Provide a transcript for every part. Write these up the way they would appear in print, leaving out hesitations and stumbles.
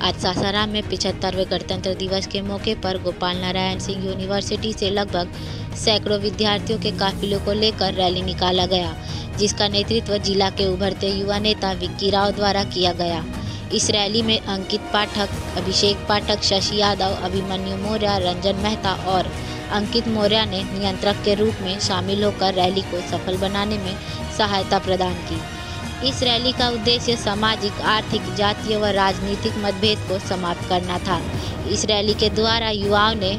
आज सासाराम में 75वें गणतंत्र दिवस के मौके पर गोपाल नारायण सिंह यूनिवर्सिटी से लगभग सैकड़ों विद्यार्थियों के काफिलों को लेकर रैली निकाला गया, जिसका नेतृत्व जिला के उभरते युवा नेता विक्की राव द्वारा किया गया। इस रैली में अंकित पाठक, अभिषेक पाठक, शशि यादव, अभिमन्यु मौर्य, रंजन मेहता और अंकित मौर्य ने नियंत्रक के रूप में शामिल होकर रैली को सफल बनाने में सहायता प्रदान की। इस रैली का उद्देश्य सामाजिक, आर्थिक, जातीय व राजनीतिक मतभेद को समाप्त करना था। इस रैली के द्वारा युवाओं ने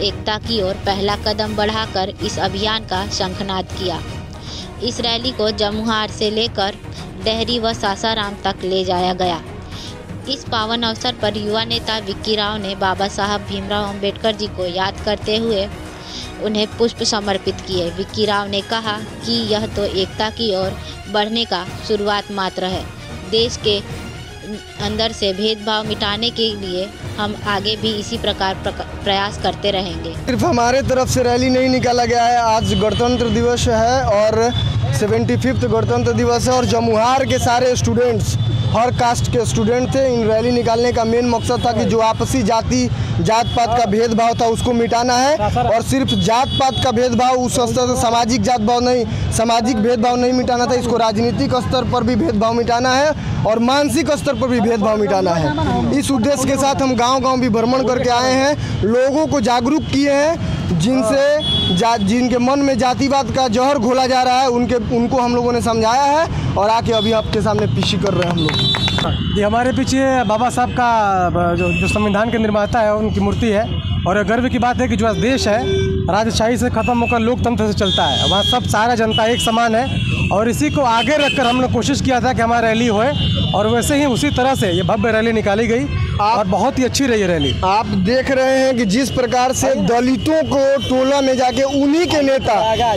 एकता की ओर पहला कदम बढ़ाकर इस अभियान का शंखनाद किया। इस रैली को जमुहार से लेकर डेहरी व सासाराम तक ले जाया गया। इस पावन अवसर पर युवा नेता विक्की राव ने बाबा साहब भीमराव अंबेडकर जी को याद करते हुए उन्हें पुष्प समर्पित किए। विक्की राव ने कहा कि यह तो एकता की ओर बढ़ने का शुरुआत मात्र है। देश के अंदर से भेदभाव मिटाने के लिए हम आगे भी इसी प्रकार प्रयास करते रहेंगे। सिर्फ हमारे तरफ से रैली नहीं निकाला गया है। आज गणतंत्र दिवस है और 75वां गणतंत्र दिवस है और जमुहार के सारे स्टूडेंट्स, हर कास्ट के स्टूडेंट थे। इन रैली निकालने का मेन मकसद था कि जो आपसी जात पात का भेदभाव था उसको मिटाना है, और सिर्फ जात पात का भेदभाव उस स्तर से सामाजिक भेदभाव नहीं मिटाना था, इसको राजनीतिक स्तर पर भी भेदभाव मिटाना है और मानसिक स्तर पर भी भेदभाव मिटाना है। इस उद्देश्य के साथ हम गांव-गांव भी भ्रमण करके आए हैं, लोगों को जागरूक किए हैं। जिनके मन में जातिवाद का जहर घोला जा रहा है उनको हम लोगों ने समझाया है और आके अभी आपके सामने पेशी कर रहे हैं हम लोग। ये हमारे पीछे बाबा साहब का जो संविधान के निर्माता है उनकी मूर्ति है, और गर्व की बात है कि जो देश है राजशाही से ख़त्म होकर लोकतंत्र से चलता है, वहाँ सब सारा जनता एक समान है, और इसी को आगे रखकर हमने कोशिश किया था कि हमारी रैली होए, और वैसे ही उसी तरह से ये भव्य रैली निकाली गई और बहुत ही अच्छी रही रैली। आप देख रहे हैं कि जिस प्रकार से दलितों को टोला में जाके उन्हीं के नेता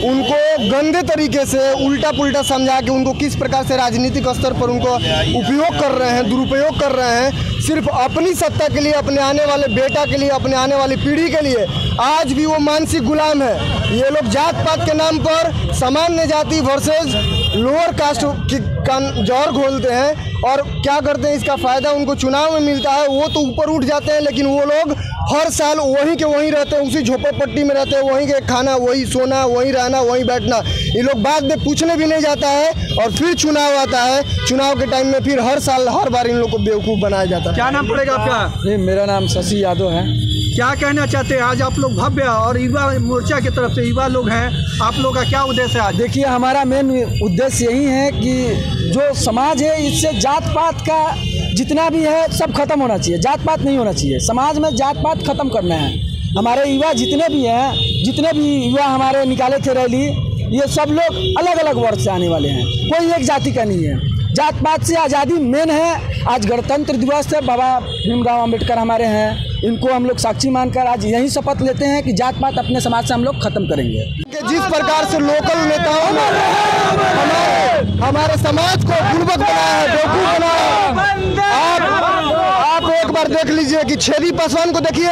उनको गंदे तरीके से उल्टा पुल्टा समझा के उनको किस प्रकार से राजनीतिक स्तर पर उनको उपयोग कर रहे हैं, दुरुपयोग कर रहे हैं, सिर्फ अपनी सत्ता के लिए, अपने आने वाले बेटा के लिए, अपने आने वाली पीढ़ी के लिए। आज भी वो मानसिक गुलाम है। ये लोग जात पात के नाम पर सामान्य जाति वर्सेस लोअर कास्ट की जहर घोलते हैं और क्या करते हैं, इसका फ़ायदा उनको चुनाव में मिलता है। वो तो ऊपर उठ जाते हैं, लेकिन वो लोग हर साल वहीं के वहीं रहते हैं, उसी झोपड़पट्टी में रहते हैं, वहीं के खाना, वहीं सोना, वहीं रहना, वहीं बैठना। ये लोग बाद में पूछने भी नहीं जाता है और फिर चुनाव आता है। चुनाव के टाइम में फिर हर बार इन लोग को बेवकूफ़ बनाया जाता है। क्या नाम पड़ेगा आपका? मेरा नाम शशि यादव है। क्या कहना चाहते हैं? आज आप लोग भव्य और युवा मोर्चा की तरफ से युवा लोग हैं, आप लोग का क्या उद्देश्य है आज? देखिए, हमारा मेन उद्देश्य यही है कि जो समाज है इससे जात पात का जितना भी है सब खत्म होना चाहिए। जात पात नहीं होना चाहिए, समाज में जात पात खत्म करना है। हमारे युवा जितने भी युवा हमारे निकाले थे रैली, ये सब लोग अलग अलग वर्ग से आने वाले हैं, कोई एक जाति का नहीं है। जात पात से आज़ादी मेन है। आज गणतंत्र दिवस है, बाबा भीमराव अंबेडकर हमारे हैं, इनको हम लोग साक्षी मानकर आज यही शपथ लेते हैं कि जात पात अपने समाज से हम लोग खत्म करेंगे। जिस प्रकार से लोकल नेताओं ने हमारे समाज को गुर्बत बनाया है, बेवकूफ बनाया है। आप एक बार देख लीजिए कि छेदी पासवान को देखिए,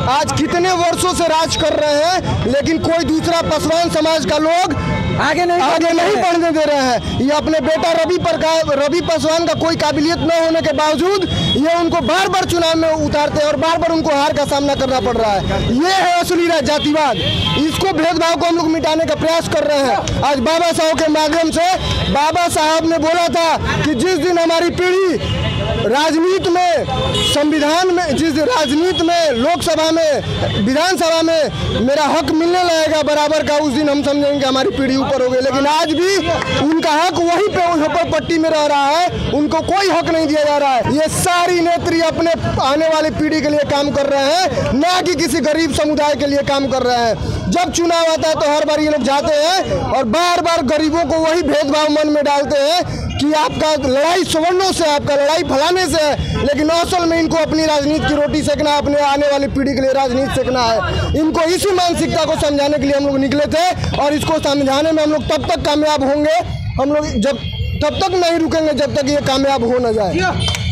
आज कितने वर्षों से राज कर रहे हैं, लेकिन कोई दूसरा पासवान समाज का लोग आगे नहीं बढ़ने दे रहे हैं। ये अपने बेटा रवि पासवान का कोई काबिलियत न होने के बावजूद ये उनको बार बार चुनाव में उतारते हैं और बार बार उनको हार का सामना करना पड़ रहा है। ये है असली जातिवाद। इसको भेदभाव को हम लोग मिटाने का प्रयास कर रहे हैं। आज बाबा साहब के माध्यम से बाबा साहब ने बोला था कि जिस दिन हमारी पीढ़ी राजनीति में, संविधान में, जिस राजनीति में, लोकसभा में, विधानसभा में मेरा हक मिलने लगेगा बराबर का, उस दिन हम समझेंगे हमारी पीढ़ी ऊपर हो गई। लेकिन आज भी उनका हक वहीं पे झोपड़पट्टी में रह रहा है, उनको कोई हक नहीं दिया जा रहा है। ये सारी नेत्री अपने आने वाली पीढ़ी के लिए काम कर रहे हैं, ना कि किसी गरीब समुदाय के लिए काम कर रहे हैं। जब चुनाव आता है तो हर बार ये लोग जाते हैं और बार बार गरीबों को वही भेदभाव मन में डालते हैं कि आपका लड़ाई सवर्णों से, आपका लड़ाई फलाने से है, लेकिन असल में इनको अपनी राजनीति की रोटी सेकना, अपने आने वाली पीढ़ी के लिए राजनीति सेकना है। इनको इसी मानसिकता को समझाने के लिए हम लोग निकले थे और इसको समझाने में हम लोग तब तक कामयाब होंगे, हम लोग तब तक नहीं रुकेंगे जब तक ये कामयाब हो न जाए।